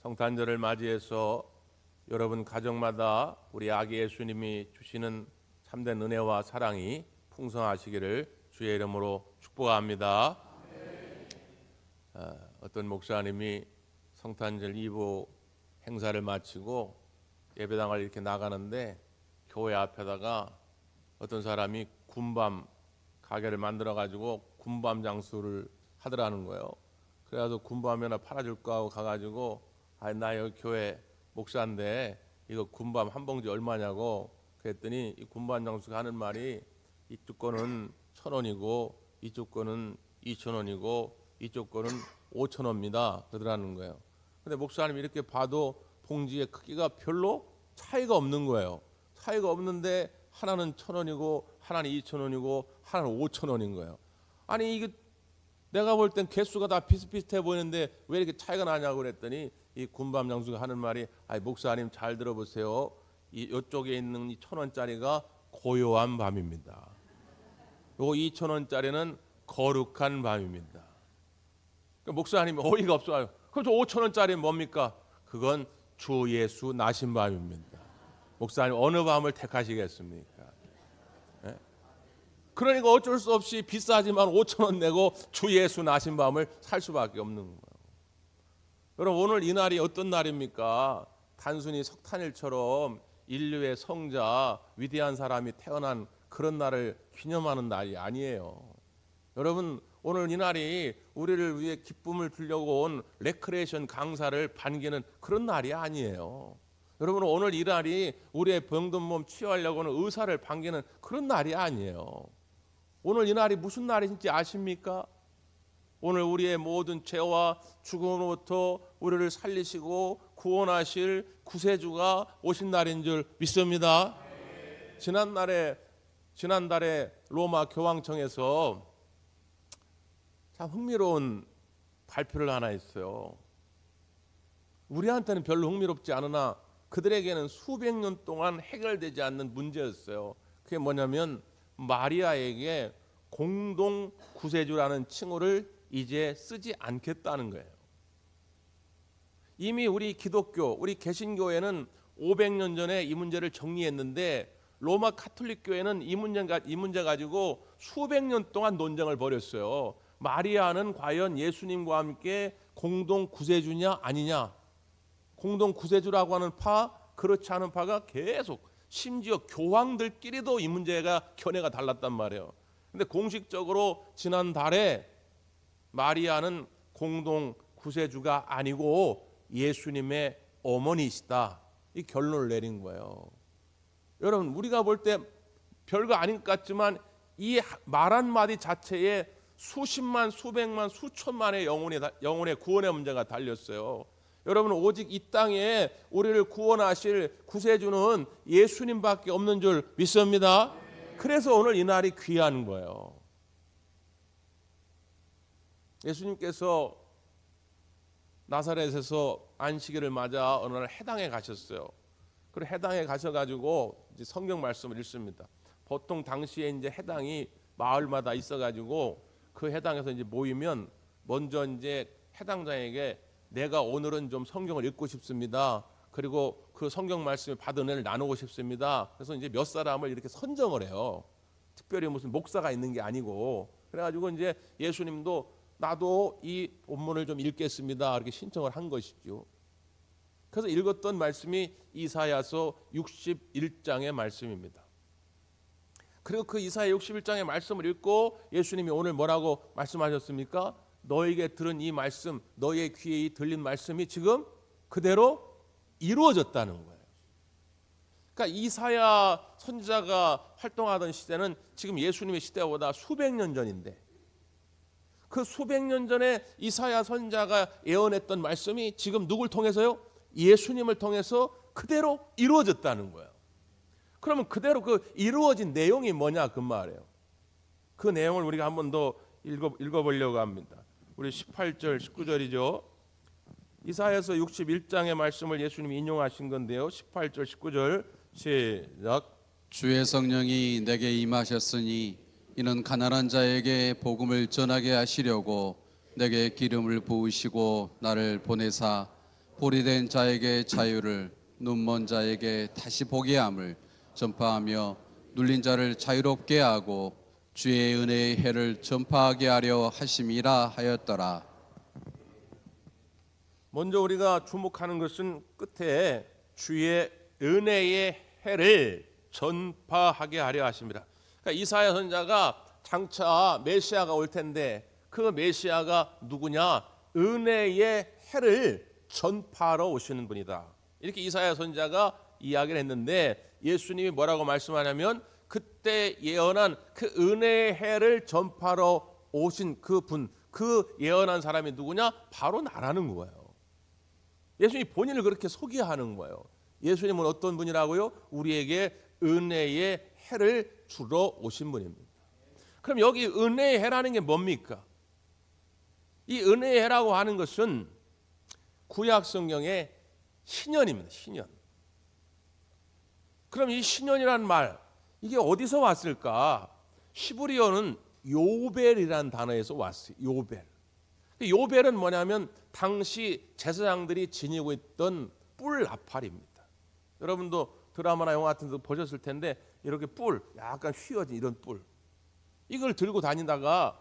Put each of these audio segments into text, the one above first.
성탄절을 맞이해서 여러분 가정마다 우리 아기 예수님이 주시는 참된 은혜와 사랑이 풍성하시기를 주의 이름으로 축복합니다. 어떤 목사님이 성탄절 2부 행사를 마치고 예배당을 이렇게 나가는데 교회 앞에다가 어떤 사람이 군밤 가게를 만들어 가지고 군밤 장수를 하더라는 거예요. 그래서 군밤 하나 팔아줄까 하고 가가지고 나 여기 교회 목사인데 이거 군밤 한 봉지 얼마냐고 그랬더니 이 군밤 장수가 하는 말이 이쪽 거는 1,000원이고 이쪽 거는 2,000원이고 이쪽 거는 5,000원입니다 그러더라는 거예요. 근데 목사님이 이렇게 봐도 봉지의 크기가 별로 차이가 없는 거예요. 차이가 없는데 하나는 1,000원이고 하나는 2,000원이고 하나는 5,000원인 거예요. 아니 이게 내가 볼 땐 개수가 다 비슷비슷해 보이는데 왜 이렇게 차이가 나냐고 그랬더니 이 군밤 장수가 하는 말이 목사님 잘 들어보세요. 이쪽에 있는 이 1,000원짜리가 고요한 밤입니다. 요 2,000원짜리는 거룩한 밤입니다. 그러니까 목사님이 어이가 없어요. 그럼 저 5,000원짜리 뭡니까? 그건 주 예수 나신 밤입니다. 목사님 어느 밤을 택하시겠습니까? 네? 그러니까 어쩔 수 없이 비싸지만 5,000원 내고 주 예수 나신 밤을 살 수밖에 없는 거예요. 여러분 오늘 이 날이 어떤 날입니까? 단순히 석탄일처럼 인류의 성자 위대한 사람이 태어난 그런 날을 기념하는 날이 아니에요. 여러분 오늘 이 날이 우리를 위해 기쁨을 주려고 온 레크레이션 강사를 반기는 그런 날이 아니에요. 여러분 오늘 이 날이 우리의 병든 몸 치유하려고 하는 의사를 반기는 그런 날이 아니에요. 오늘 이 날이 무슨 날인지 아십니까? 오늘 우리의 모든 죄와 죽음으로부터 우리를 살리시고 구원하실 구세주가 오신 날인 줄 믿습니다. 지난달에 로마 교황청에서 참 흥미로운 발표를 하나 했어요. 우리한테는 별로 흥미롭지 않으나 그들에게는 수백 년 동안 해결되지 않는 문제였어요. 그게 뭐냐면 마리아에게 공동 구세주라는 칭호를 이제 쓰지 않겠다는 거예요. 이미 우리 기독교, 우리 개신교회는 500년 전에 이 문제를 정리했는데 로마 카톨릭 교회는 이 문제 가지고 수백 년 동안 논쟁을 벌였어요. 마리아는 과연 예수님과 함께 공동 구세주냐 아니냐? 공동 구세주라고 하는 파, 그렇지 않은 파가 계속 심지어 교황들끼리도 이 문제가 견해가 달랐단 말이에요. 근데 공식적으로 지난달에 마리아는 공동 구세주가 아니고 예수님의 어머니시다. 이 결론을 내린 거예요. 여러분 우리가 볼 때 별거 아닌 것 같지만 이 말 한마디 자체에 수십만, 수백만, 수천만의 영혼의 구원의 문제가 달렸어요. 여러분 오직 이 땅에 우리를 구원하실 구세주는 예수님밖에 없는 줄 믿습니다. 그래서 오늘 이 날이 귀한 거예요. 예수님께서 나사렛에서 안식일을 맞아 어느 날 해당에 가셨어요. 그리고 해당에 가셔가지고 이제 성경 말씀을 읽습니다. 보통 당시에 이제 해당이 마을마다 있어가지고 그 해당에서 이제 모이면 먼저 이제 해당자에게 내가 오늘은 좀 성경을 읽고 싶습니다. 그리고 그 성경 말씀을 받은 은혜를 나누고 싶습니다. 그래서 이제 몇 사람을 이렇게 선정을 해요. 특별히 무슨 목사가 있는 게 아니고 그래가지고 이제 예수님도 나도 이 본문을 좀 읽겠습니다. 이렇게 신청을 한 것이죠. 그래서 읽었던 말씀이 이사야서 61장의 말씀입니다. 그리고 그 이사야 61장의 말씀을 읽고 예수님이 오늘 뭐라고 말씀하셨습니까? 너에게 들은 이 말씀, 너의 귀에 들린 말씀이 지금 그대로 이루어졌다는 거예요. 그러니까 이사야 선지자가 활동하던 시대는 지금 예수님의 시대보다 수백 년 전인데 그 수백 년 전에 이사야 선지자가 예언했던 말씀이 지금 누굴 통해서요? 예수님을 통해서 그대로 이루어졌다는 거예요. 그러면 그대로 그 이루어진 내용이 뭐냐 그 말이에요. 그 내용을 우리가 한 번 더 읽어보려고 합니다. 우리 18절 19절이죠. 이사야서 61장의 말씀을 예수님이 인용하신 건데요. 18절 19절 시작. 주의 성령이 내게 임하셨으니 이는 가난한 자에게 복음을 전하게 하시려고 내게 기름을 부으시고 나를 보내사 볼이 된 자에게 자유를, 눈먼 자에게 다시 보게 함을 전파하며 눌린 자를 자유롭게 하고 주의 은혜의 해를 전파하게 하려 하심이라 하였더라. 먼저 우리가 주목하는 것은 끝에 주의 은혜의 해를 전파하게 하려 하십니다. 그러니까 이사야 선지자가 장차 메시아가 올 텐데 그 메시아가 누구냐? 은혜의 해를 전파하러 오시는 분이다. 이렇게 이사야 선지자가 이야기를 했는데 예수님이 뭐라고 말씀하냐면 그때 예언한 그 은혜의 해를 전파하러 오신 그 분, 그 예언한 사람이 누구냐? 바로 나라는 거예요. 예수님이 본인을 그렇게 소개하는 거예요. 예수님은 어떤 분이라고요? 우리에게 은혜의 해를 주러 오신 분입니다. 그럼 여기 은혜의 해라는 게 뭡니까? 이 은혜의 해라고 하는 것은 구약 성경의 신년입니다. 신년. 그럼 이 신년이라는 말 이게 어디서 왔을까? 히브리어는 요벨이라는 단어에서 왔어요. 요벨. 요벨은 뭐냐면 당시 제사장들이 지니고 있던 뿔 나팔입니다. 여러분도 드라마나 영화 같은 데 보셨을 텐데 이렇게 뿔 약간 휘어진 이런 뿔 이걸 들고 다니다가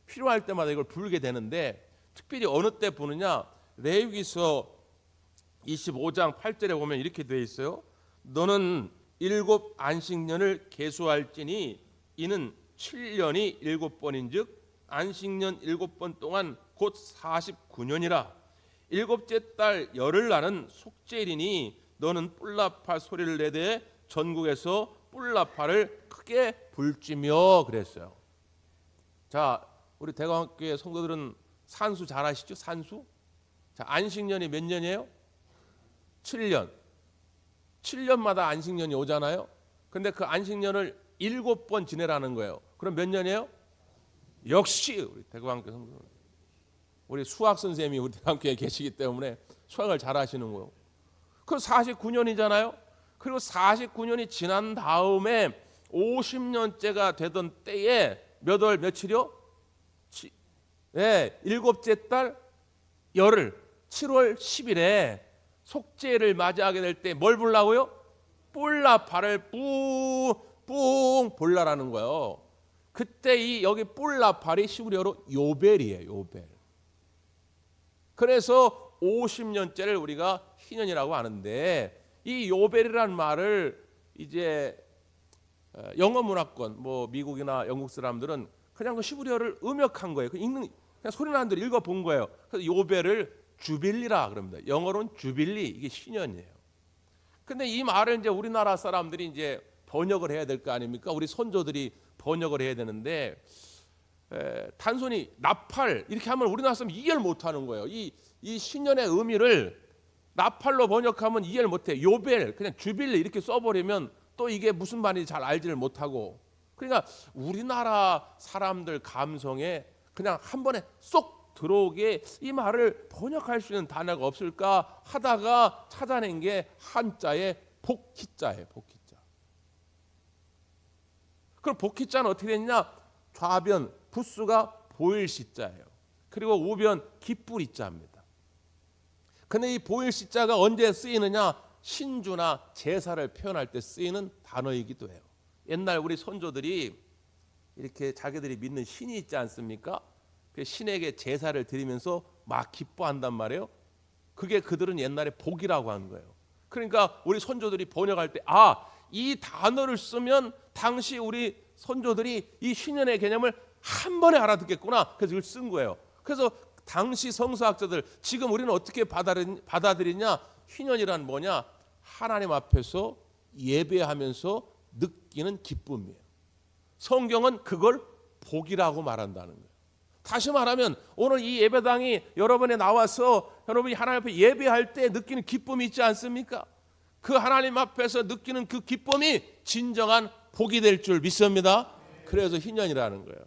필요할 때마다 이걸 불게 되는데 특별히 어느 때 부느냐? 레위기서 25장 8절에 보면 이렇게 되어 있어요. 너는 7 안식년을 계수할지니 이는 7년이 7번인즉 안식년 7번 동안 곧 49년이라. 7째 달 열흘 나는 속죄일이니 너는 뿔나팔 소리를 내되 전국에서 뿔나팔을 크게 불지며 그랬어요. 자, 우리 대광교회 성도들은 산수 잘 아시죠? 산수? 자, 안식년이 몇 년이에요? 7년. 7년마다 안식년이 오잖아요. 근데 그 안식년을 7번 지내라는 거예요. 그럼 몇 년이에요? 역시 우리 대광교회 성도들. 우리 수학 선생님이 우리 대광교회에 계시기 때문에 수학을 잘 하시는 거예요. 그 49년이잖아요. 그리고 49년이 지난 다음에 50년째가 되던 때에 몇 월 며칠이요? 네, 7째 달 열흘 7월 10일에 속죄를 맞이하게 될 때 뭘 불라고요? 뿔나팔을 뿡뿡 불라라는 거예요. 그때 이 여기 뿔나팔이 히브리어로 요벨이에요. 요벨. 그래서 50년째를 우리가 희년이라고 하는데 이 요벨이라는 말을 이제 영어 문화권 뭐 미국이나 영국 사람들은 그냥 그 히브리어를 음역한 거예요. 읽는 그냥 소리 나는 대로 읽어 본 거예요. 그래서 요벨을 주빌리라 그럽니다. 영어로는 주빌리 이게 신년이에요. 근데 이 말을 이제 우리나라 사람들이 이제 번역을 해야 될 거 아닙니까? 우리 선조들이 번역을 해야 되는데 단순히 나팔 이렇게 하면 우리나라 사람 이해를 못 하는 거예요. 이 신년의 의미를 나팔로 번역하면 이해를 못 해. 요벨 그냥 주빌리 이렇게 써버리면 또 이게 무슨 말인지 잘 알지를 못하고 그러니까 우리나라 사람들 감성에 그냥 한 번에 쏙 들어오게 이 말을 번역할 수 있는 단어가 없을까 하다가 찾아낸 게 한자의 복희자예요. 복희자. 그럼 복희자는 어떻게 됐냐? 좌변 부수가 보일시자예요. 그리고 우변 기쁘리자입니다. 근데 이 보일시자가 언제 쓰이느냐? 신주나 제사를 표현할 때 쓰이는 단어이기도 해요. 옛날 우리 선조들이 이렇게 자기들이 믿는 신이 있지 않습니까? 그 신에게 제사를 드리면서 막 기뻐한단 말이에요. 그게 그들은 옛날에 복이라고 하는 거예요. 그러니까 우리 선조들이 번역할 때 이 단어를 쓰면 당시 우리 선조들이 이 신년의 개념을 한 번에 알아듣겠구나. 그래서 이걸 쓴 거예요. 그래서 당시 성서학자들 지금 우리는 어떻게 받아들이냐? 희년이란 뭐냐? 하나님 앞에서 예배하면서 느끼는 기쁨이에요. 성경은 그걸 복이라고 말한다는 거예요. 다시 말하면 오늘 이 예배당이 여러분에 나와서 여러분이 하나님 앞에 예배할 때 느끼는 기쁨이 있지 않습니까? 그 하나님 앞에서 느끼는 그 기쁨이 진정한 복이 될 줄 믿습니다. 그래서 희년이라는 거예요.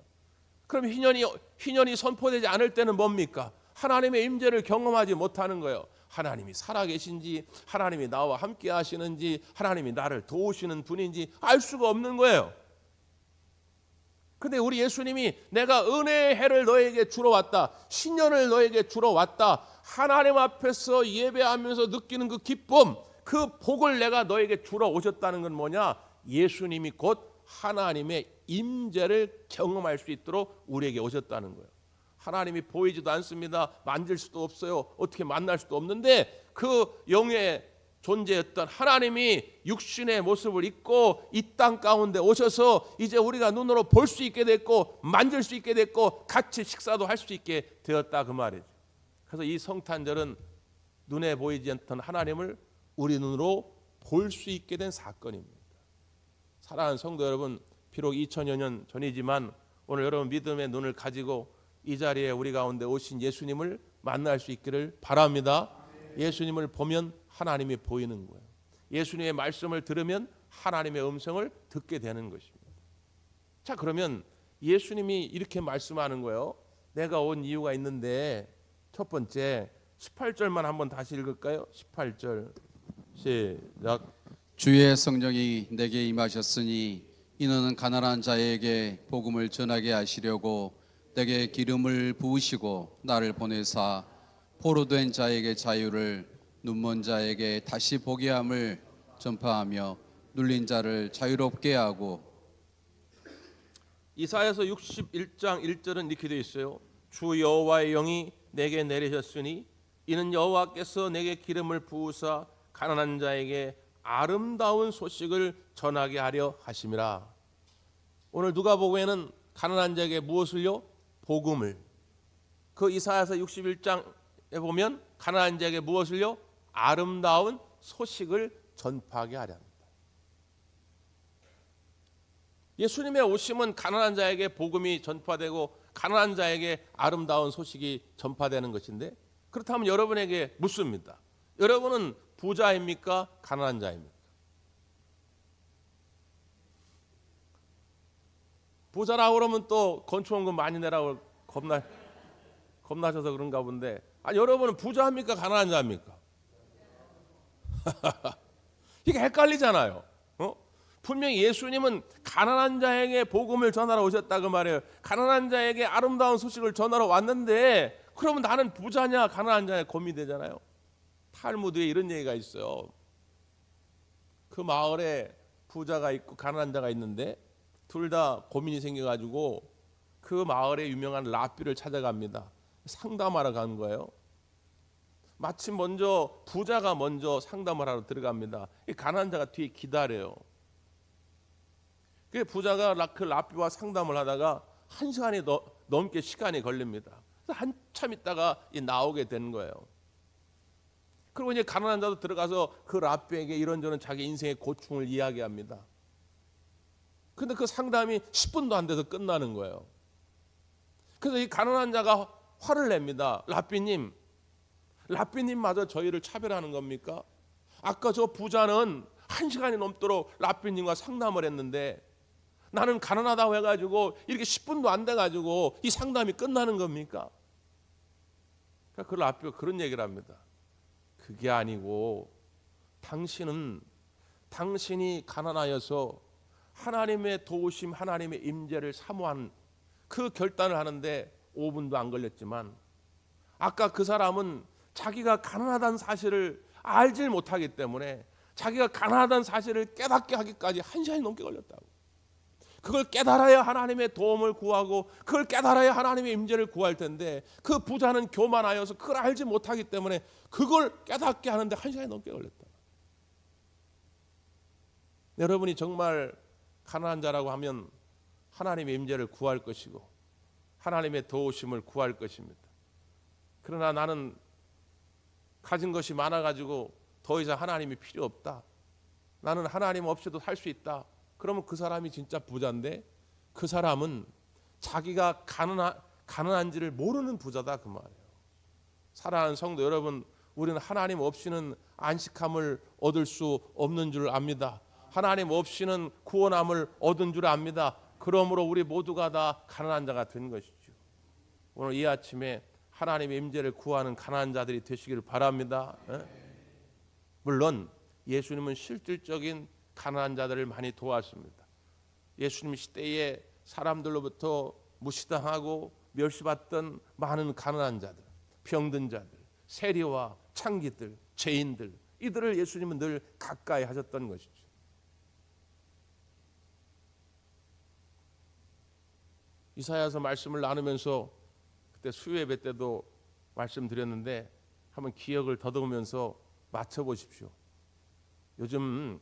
그럼 희년이 선포되지 않을 때는 뭡니까? 하나님의 임재를 경험하지 못하는 거예요. 하나님이 살아계신지 하나님이 나와 함께 하시는지 하나님이 나를 도우시는 분인지 알 수가 없는 거예요. 근데 우리 예수님이 내가 은혜의 해를 너에게 주러 왔다, 신년을 너에게 주러 왔다, 하나님 앞에서 예배하면서 느끼는 그 기쁨, 그 복을 내가 너에게 주러 오셨다는 건 뭐냐? 예수님이 곧 하나님의 임재를 경험할 수 있도록 우리에게 오셨다는 거예요. 하나님이 보이지도 않습니다. 만질 수도 없어요. 어떻게 만날 수도 없는데 그 영의 존재였던 하나님이 육신의 모습을 입고 이 땅 가운데 오셔서 이제 우리가 눈으로 볼 수 있게 됐고 만질 수 있게 됐고 같이 식사도 할 수 있게 되었다, 그 말이죠. 그래서 이 성탄절은 눈에 보이지 않던 하나님을 우리 눈으로 볼 수 있게 된 사건입니다. 사랑하는 성도 여러분, 비록 2000여 년 전이지만 오늘 여러분 믿음의 눈을 가지고 이 자리에 우리 가운데 오신 예수님을 만날 수 있기를 바랍니다. 예수님을 보면 하나님이 보이는 거예요. 예수님의 말씀을 들으면 하나님의 음성을 듣게 되는 것입니다. 자, 그러면 예수님이 이렇게 말씀하는 거예요. 내가 온 이유가 있는데, 첫 번째 18절만 한번 다시 읽을까요? 18절 시작. 주의 성령이 내게 임하셨으니 이는 가난한 자에게 복음을 전하게 하시려고 내게 기름을 부으시고 나를 보내사 포로된 자에게 자유를, 눈먼 자에게 다시 보게 함을 전파하며 눌린 자를 자유롭게 하고. 이사야서 61장 1절은 이렇게 되어 있어요. 주 여호와의 영이 내게 내리셨으니 이는 여호와께서 내게 기름을 부으사 가난한 자에게 아름다운 소식을 전하게 하려 하심이라. 오늘 누가복음에는 가난한 자에게 무엇을요? 복음을. 그 이사야서 61장에 보면 가난한 자에게 무엇을요? 아름다운 소식을 전파하게 하려 합니다. 예수님의 오심은 가난한 자에게 복음이 전파되고 가난한 자에게 아름다운 소식이 전파되는 것인데, 그렇다면 여러분에게 묻습니다. 여러분은 부자입니까? 가난한 자입니까? 부자라고 그러면 또 건축원금 많이 내라고 겁나셔서 그런가 본데, 아니, 여러분은 부자입니까? 가난한 자입니까? 이게 헷갈리잖아요. 분명히 예수님은 가난한 자에게 복음을 전하러 오셨다, 그 말이에요. 가난한 자에게 아름다운 소식을 전하러 왔는데, 그러면 나는 부자냐 가난한 자냐 고민이 되잖아요. 탈무드에 이런 얘기가 있어요. 그 마을에 부자가 있고 가난한 자가 있는데 둘 다 고민이 생겨가지고 그 마을에 유명한 랍비를 찾아갑니다. 상담하러 간 거예요. 마침 먼저 부자가 먼저 상담을 하러 들어갑니다. 이 가난한 자가 뒤에 기다려요. 그 부자가 그 랍비와 상담을 하다가 1시간이 넘게 시간이 걸립니다. 그래서 한참 있다가 나오게 되는 거예요. 그리고 이제 가난한 자도 들어가서 그 랍비에게 이런저런 자기 인생의 고충을 이야기합니다. 근데 그 상담이 10분도 안 돼서 끝나는 거예요. 그래서 이 가난한 자가 화를 냅니다. 랍비님마저 저희를 차별하는 겁니까? 아까 저 부자는 1시간이 넘도록 랍비님과 상담을 했는데 나는 가난하다고 해가지고 이렇게 10분도 안 돼가지고 이 상담이 끝나는 겁니까? 그러니까 그 랍비가 그런 얘기를 합니다. 그게 아니고 당신이 가난하여서 하나님의 도우심, 하나님의 임재를 사모한 그 결단을 하는데 5분도 안 걸렸지만, 아까 그 사람은 자기가 가난하다는 사실을 알지 못하기 때문에 자기가 가난하다는 사실을 깨닫게 하기까지 1시간이 넘게 걸렸다고. 그걸 깨달아야 하나님의 도움을 구하고 그걸 깨달아야 하나님의 임재를 구할 텐데, 그 부자는 교만하여서 그걸 알지 못하기 때문에 그걸 깨닫게 하는데 1시간이 넘게 걸렸다. 여러분이 정말 가난한 자라고 하면 하나님의 임재를 구할 것이고 하나님의 도우심을 구할 것입니다. 그러나 나는 가진 것이 많아가지고 더 이상 하나님이 필요 없다, 나는 하나님 없이도 살 수 있다, 그러면 그 사람이 진짜 부자인데 그 사람은 자기가 가난한지를 모르는 부자다, 그 말이에요. 사랑하는 성도 여러분, 우리는 하나님 없이는 안식함을 얻을 수 없는 줄 압니다. 하나님 없이는 구원함을 얻은 줄 압니다. 그러므로 우리 모두가 다 가난한 자가 된 것이죠. 오늘 이 아침에 하나님의 임재를 구하는 가난한 자들이 되시기를 바랍니다. 물론 예수님은 실질적인 가난한 자들을 많이 도왔습니다. 예수님 시대에 사람들로부터 무시당하고 멸시받던 많은 가난한 자들, 병든 자들, 세리와 창기들, 죄인들, 이들을 예수님은 늘 가까이 하셨던 것이죠. 이사야서 말씀을 나누면서 그때 수요예배 때도 말씀드렸는데 한번 기억을 더듬으면서 맞춰보십시오. 요즘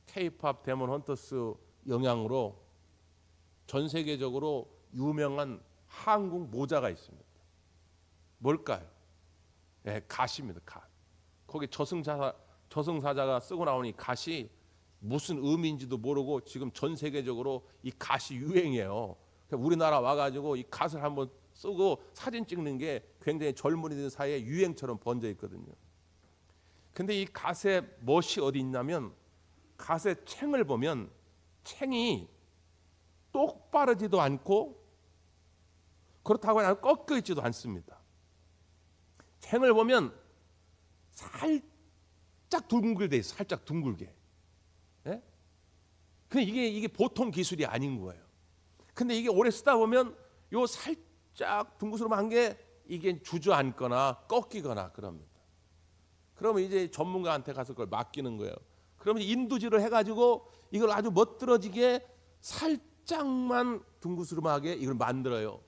K-팝 데몬 헌터스 영향으로 전 세계적으로 유명한 한국 모자가 있습니다. 뭘까요? 네, 갓입니다. 갓. 거기 저승사자가 쓰고 나오니 갓이 무슨 의미인지도 모르고 지금 전 세계적으로 이 갓이 유행이에요. 우리나라 와가지고 이 갓을 한번 쓰고 사진 찍는 게 굉장히 젊은이들 사이에 유행처럼 번져 있거든요. 근데 이 갓의 멋이 어디 있냐면 갓의 챙을 보면 챙이 똑바르지도 않고 그렇다고 해서 꺾여 있지도 않습니다. 챙을 보면 살짝 둥글게 돼 있어요. 살짝 둥글게. 예? 근데 이게 보통 기술이 아닌 거예요. 근데 이게 오래 쓰다 보면 요 살짝 둥그스름한 게 이게 주저앉거나 꺾이거나 그럽니다. 그러면 이제 전문가한테 가서 그걸 맡기는 거예요. 그러면 인두질을 해가지고 이걸 아주 멋들어지게 살짝만 둥그스름하게 이걸 만들어요.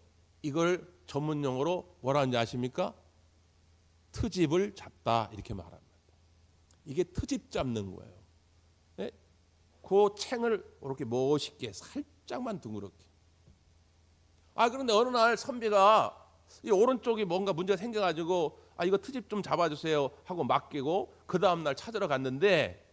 이걸 전문 용어로 뭐라 하는지 아십니까? 트집을 잡다 이렇게 말합니다. 이게 트집 잡는 거예요. 네? 그 챙을 이렇게 멋있게 살짝만 둥그렇게. 그런데 어느 날 선비가 이 오른쪽이 뭔가 문제가 생겨가지고 이거 트집 좀 잡아주세요 하고 맡기고 그 다음날 찾으러 갔는데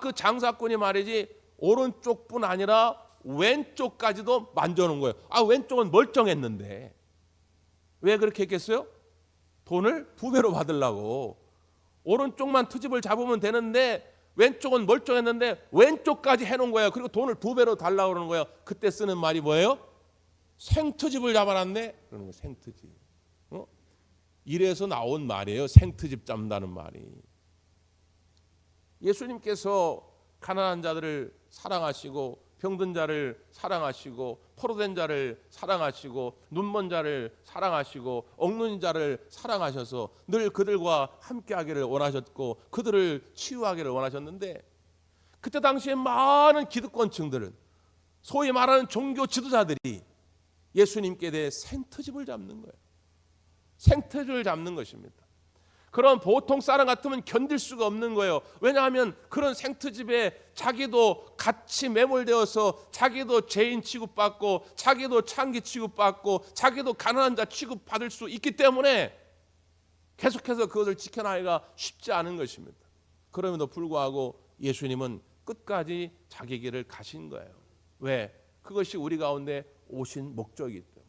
그 장사꾼이 말이지 오른쪽뿐 아니라 왼쪽까지도 만져놓은 거예요. 왼쪽은 멀쩡했는데 왜 그렇게 했겠어요? 돈을 2배로 받으려고. 오른쪽만 트집을 잡으면 되는데 왼쪽은 멀쩡했는데 왼쪽까지 해놓은 거예요. 그리고 돈을 2배로 달라고 그러는 거예요. 그때 쓰는 말이 뭐예요? 생트집을 잡아놨네. 그러는 거예요. 생트집. 이래서 나온 말이에요. 생트집 잡는다는 말이. 예수님께서 가난한 자들을 사랑하시고 병든 자를 사랑하시고 포로된 자를 사랑하시고 눈먼 자를 사랑하시고 옥눈인 자를 사랑하셔서 늘 그들과 함께하기를 원하셨고 그들을 치유하기를 원하셨는데 그때 당시에 많은 기득권층들은 소위 말하는 종교 지도자들이 예수님께 대해 생트집을 잡는 거예요. 생트집을 잡는 것입니다. 그런 보통 사람 같으면 견딜 수가 없는 거예요. 왜냐하면 그런 생트집에 자기도 같이 매몰되어서 자기도 죄인 취급받고 자기도 창기 취급받고 자기도 가난한 자 취급받을 수 있기 때문에 계속해서 그것을 지켜나가기가 쉽지 않은 것입니다. 그럼에도 불구하고 예수님은 끝까지 자기 길을 가신 거예요. 왜? 그것이 우리 가운데 오신 목적이기 때문에.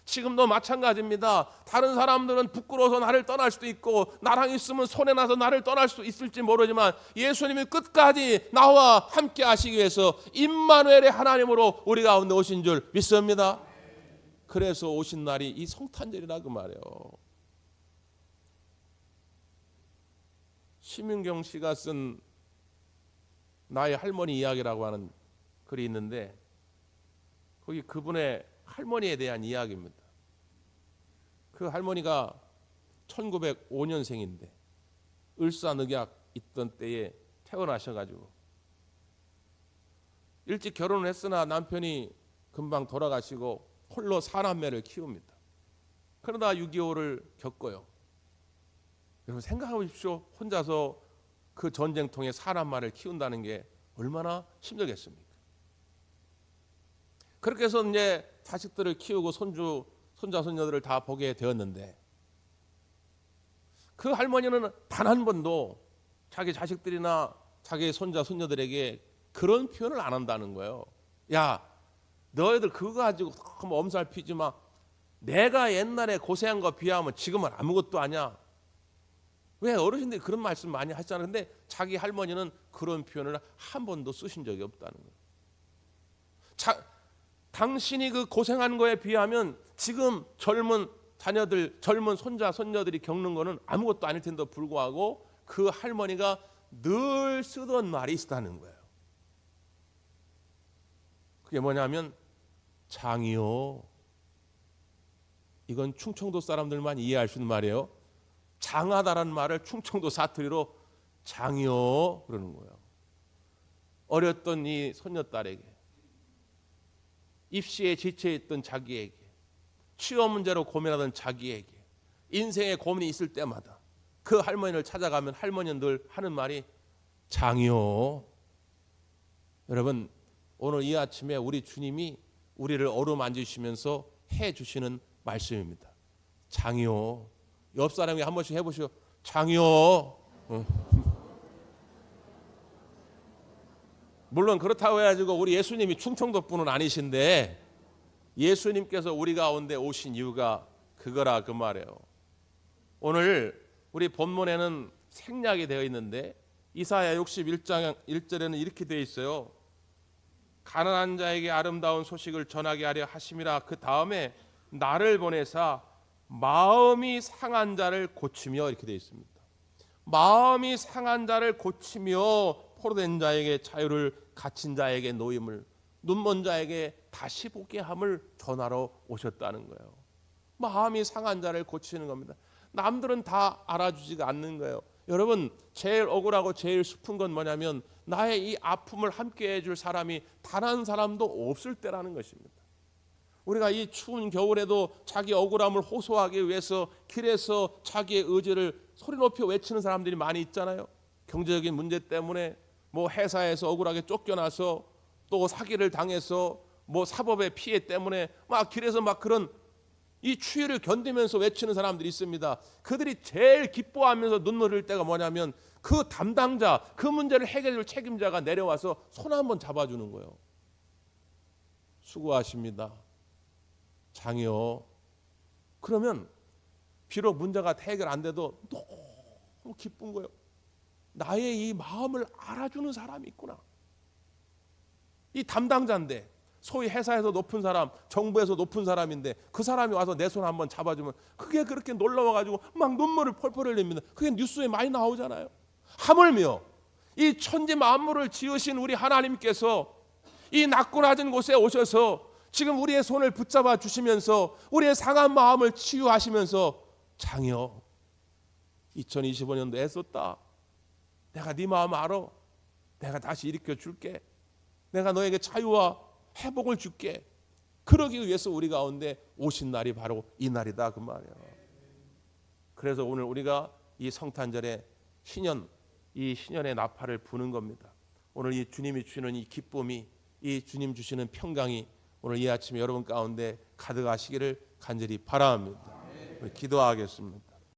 지금도 마찬가지입니다. 다른 사람들은 부끄러워서 나를 떠날 수도 있고 나랑 있으면 손해나서 나를 떠날 수 있을지 모르지만 예수님이 끝까지 나와 함께 하시기 위해서 임마누엘의 하나님으로 우리 가운데 오신 줄 믿습니다. 그래서 오신 날이 이 성탄절이라 그 말이에요. 심윤경 씨가 쓴 나의 할머니 이야기라고 하는 글이 있는데 거기 그분의 할머니에 대한 이야기입니다. 그 할머니가 1905년생인데 을사늑약 있던 때에 태어나셔가지고 일찍 결혼을 했으나 남편이 금방 돌아가시고 홀로 4남매를 키웁니다. 그러다 6.25를 겪어요. 여러분 생각해 보십시오. 혼자서 그 전쟁통에 4남매를 키운다는 게 얼마나 힘들겠습니까? 그렇게 해서 이제 자식들을 키우고 손자 손녀들을 다 보게 되었는데 그 할머니는 단 한 번도 자기 자식들이나 자기 손자 손녀들에게 그런 표현을 안 한다는 거예요. 야, 너희들 그거 가지고 너무 엄살 피지 마. 내가 옛날에 고생한 거 비하면 지금은 아무것도 아니야. 왜 어르신들이 그런 말씀 많이 하시잖아요. 근데 자기 할머니는 그런 표현을 한 번도 쓰신 적이 없다는 거예요. 당신이 그 고생한 거에 비하면 지금 젊은 자녀들, 젊은 손자, 손녀들이 겪는 거는 아무것도 아닐 텐데도 불구하고 그 할머니가 늘 쓰던 말이 있다는 거예요. 그게 뭐냐면 장이요. 이건 충청도 사람들만 이해할 수 있는 말이에요. 장하다라는 말을 충청도 사투리로 장이요 그러는 거예요. 어렸던 이 손녀딸에게, 입시에 지쳐있던 자기에게, 취업 문제로 고민하던 자기에게, 인생에 고민이 있을 때마다 그 할머니를 찾아가면 할머니는 늘 하는 말이 장이요. 여러분, 오늘 이 아침에 우리 주님이 우리를 어루만지시면서 해주시는 말씀입니다. 장이요. 옆 사람에게 한 번씩 해보시오. 장이요. 물론 그렇다고 해가지고 우리 예수님이 충청도 분은 아니신데 예수님께서 우리 가운데 오신 이유가 그거라 그 말이에요. 오늘 우리 본문에는 생략이 되어 있는데 이사야 61장 1절에는 이렇게 되어 있어요. 가난한 자에게 아름다운 소식을 전하게 하려 하심이라. 그 다음에 나를 보내사 마음이 상한 자를 고치며 이렇게 되어 있습니다. 마음이 상한 자를 고치며 포로된 자에게 자유를, 갇힌 자에게 노임을, 눈먼 자에게 다시 보게 함을 전하러 오셨다는 거예요. 마음이 상한 자를 고치는 겁니다. 남들은 다 알아주지가 않는 거예요. 여러분, 제일 억울하고 제일 슬픈 건 뭐냐면 나의 이 아픔을 함께 해줄 사람이 단 한 사람도 없을 때라는 것입니다. 우리가 이 추운 겨울에도 자기 억울함을 호소하기 위해서 길에서 자기의 의지를 소리 높여 외치는 사람들이 많이 있잖아요. 경제적인 문제 때문에 뭐 회사에서 억울하게 쫓겨나서 또 사기를 당해서 뭐 사법의 피해 때문에 막 길에서 막 그런 이 추위를 견디면서 외치는 사람들이 있습니다. 그들이 제일 기뻐하면서 눈물 흘릴 때가 뭐냐면 그 담당자, 그 문제를 해결해줄 책임자가 내려와서 손 한번 잡아주는 거예요. 수고하십니다. 장이요. 그러면 비록 문제가 해결 안 돼도 너무 기쁜 거예요. 나의 이 마음을 알아주는 사람이 있구나. 이 담당자인데, 소위 회사에서 높은 사람, 정부에서 높은 사람인데 그 사람이 와서 내 손 한번 잡아주면 그게 그렇게 놀라워가지고 막 눈물을 펄펄 흘립니다. 그게 뉴스에 많이 나오잖아요. 하물며 이 천지 만물을 지으신 우리 하나님께서 이 낮고 낮은 곳에 오셔서 지금 우리의 손을 붙잡아 주시면서 우리의 상한 마음을 치유하시면서 장여 2025년도 애썼다. 내가 네 마음 알아. 내가 다시 일으켜 줄게. 내가 너에게 자유와 회복을 줄게. 그러기 위해서 우리 가운데 오신 날이 바로 이 날이다 그 말이에요. 그래서 오늘 우리가 이 성탄절에 신년, 이 신년의 나팔을 부는 겁니다. 오늘 이 주님이 주시는 이 기쁨이, 이 주님 주시는 평강이 오늘 이 아침에 여러분 가운데 가득하시기를 간절히 바랍니다. 기도하겠습니다.